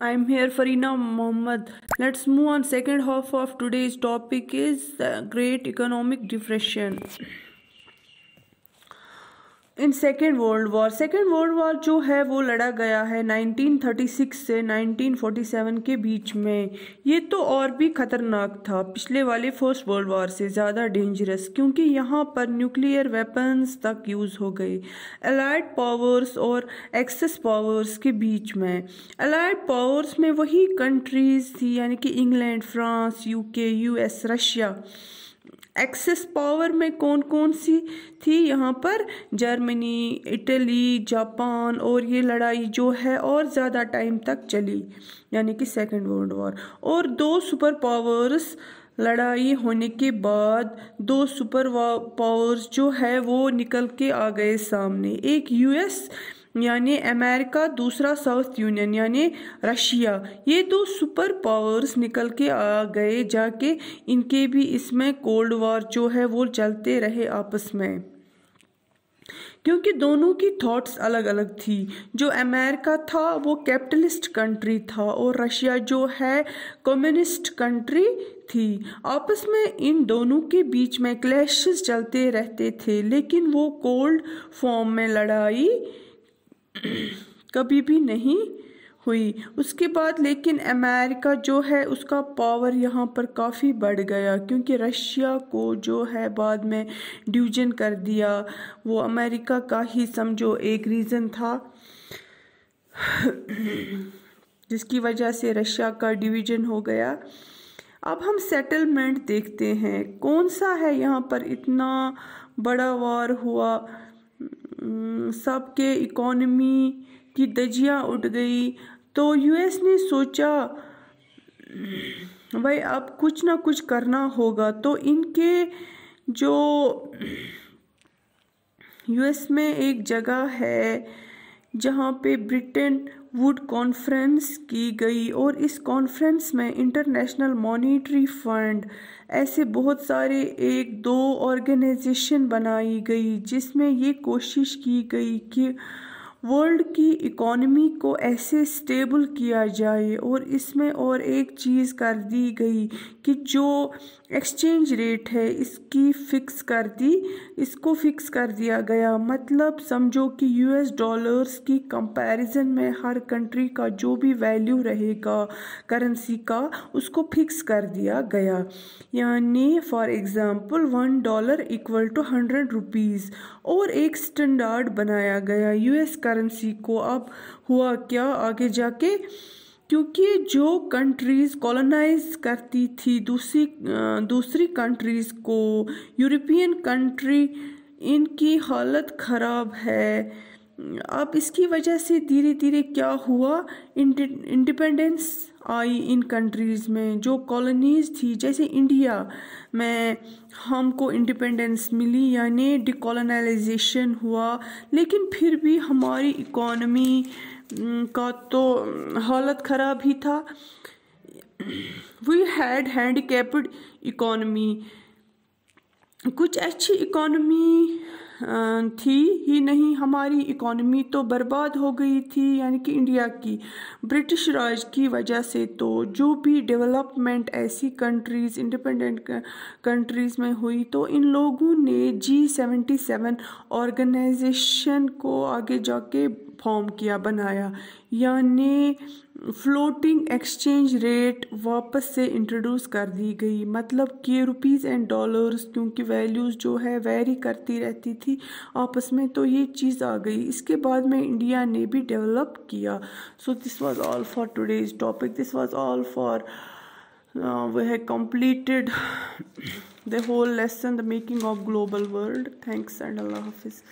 I'm here, Farina Mohammed. Let's move on. Second half of today's topic is the Great Economic Depression. In second world war जो है वो लड़ा गया है 1936 से 1947 के बीच में। ये तो और भी ख़तरनाक था, पिछले वाले फर्स्ट वर्ल्ड वॉर से ज़्यादा डेंजरस, क्योंकि यहाँ पर न्यूक्लियर वेपन्स तक यूज़ हो गई अलाइड पावर्स और एक्सेस पावर्स के बीच में। अलाइड पावर्स में वही कंट्रीज़ थी, यानी कि England, France, UK, US, Russia. Axis power में कौन कौन सी थी यहाँ पर? Germany, Italy, Japan. और ये लड़ाई जो है और ज़्यादा टाइम तक चली, यानी कि सेकेंड वर्ल्ड वॉर। और दो सुपर पावर्स लड़ाई होने के बाद दो सुपर पावर्स जो है वो निकल के आ गए सामने। एक यूएस यानी अमेरिका, दूसरा साउथ यूनियन यानी रशिया। ये दो सुपर पावर्स निकल के आ गए जाके, इनके भी इसमें कोल्ड वॉर जो है वो चलते रहे आपस में, क्योंकि दोनों की थॉट्स अलग अलग थी। जो अमेरिका था वो कैपिटलिस्ट कंट्री था और रशिया जो है कम्युनिस्ट कंट्री थी। आपस में इन दोनों के बीच में क्लैशेस चलते रहते थे, लेकिन वो कोल्ड फॉर्म में लड़ाई कभी भी नहीं हुई। उसके बाद लेकिन अमेरिका जो है उसका पावर यहाँ पर काफ़ी बढ़ गया, क्योंकि रशिया को जो है बाद में डिवीजन कर दिया। वो अमेरिका का ही समझो एक रीज़न था जिसकी वजह से रशिया का डिवीजन हो गया। अब हम सेटलमेंट देखते हैं, कौन सा है यहाँ पर इतना बड़ा वॉर हुआ, सबके इकोनॉमी की धज्जियां उड़ गई। तो यूएस ने सोचा भाई अब कुछ ना कुछ करना होगा। तो इनके जो यूएस में एक जगह है जहाँ पे ब्रिटेन वुड कॉन्फ्रेंस की गई, और इस कॉन्फ्रेंस में इंटरनेशनल मॉनेटरी फंड ऐसे बहुत सारे एक दो ऑर्गेनाइजेशन बनाई गई, जिसमें ये कोशिश की गई कि वर्ल्ड की इकोनॉमी को ऐसे स्टेबल किया जाए। और इसमें और एक चीज़ कर दी गई कि जो एक्सचेंज रेट है इसको फिक्स कर दिया गया। मतलब समझो कि यूएस डॉलर्स की कंपैरिजन में हर कंट्री का जो भी वैल्यू रहेगा करेंसी का, उसको फिक्स कर दिया गया। यानी for example $1 equal to 100 rupees, और एक स्टैंडर्ड बनाया गया यूएस करेंसी को। अब हुआ क्या आगे जाके, क्योंकि जो कंट्रीज़ कॉलोनाइज करती थी दूसरी कंट्रीज़ को, यूरोपियन कंट्री, इनकी हालत ख़राब है। अब इसकी वजह से धीरे धीरे क्या हुआ, इंडिपेंडेंस आई इन कंट्रीज़ में। जो कॉलोनीज़ थी, जैसे इंडिया में हमको इंडिपेंडेंस मिली यानी डिकोलोनाइजेशन हुआ, लेकिन फिर भी हमारी इकोनॉमी का तो हालत ख़राब ही था। वी हैड हैंडीकैप्ड इकोनॉमी, कुछ अच्छी इकोनॉमी थी ही नहीं, हमारी इकोनॉमी तो बर्बाद हो गई थी, यानी कि इंडिया की ब्रिटिश राज की वजह से। तो जो भी डेवलपमेंट ऐसी कंट्रीज़ इंडिपेंडेंट कंट्रीज़ में हुई, तो इन लोगों ने G77 ऑर्गेनाइजेशन को आगे जाके फॉर्म किया, बनाया, यानी फ्लोटिंग एक्सचेंज रेट वापस से इंट्रोड्यूस कर दी गई। मतलब कि रुपीज़ एंड डॉलर्स, क्योंकि वैल्यूज़ जो है वेरी करती रहती थी आपस में, तो ये चीज़ आ गई। इसके बाद में इंडिया ने भी डेवलप किया। So this was all for today's topic, this was all for we have completed the whole lesson, the making of global world. Thanks and Allah Hafiz.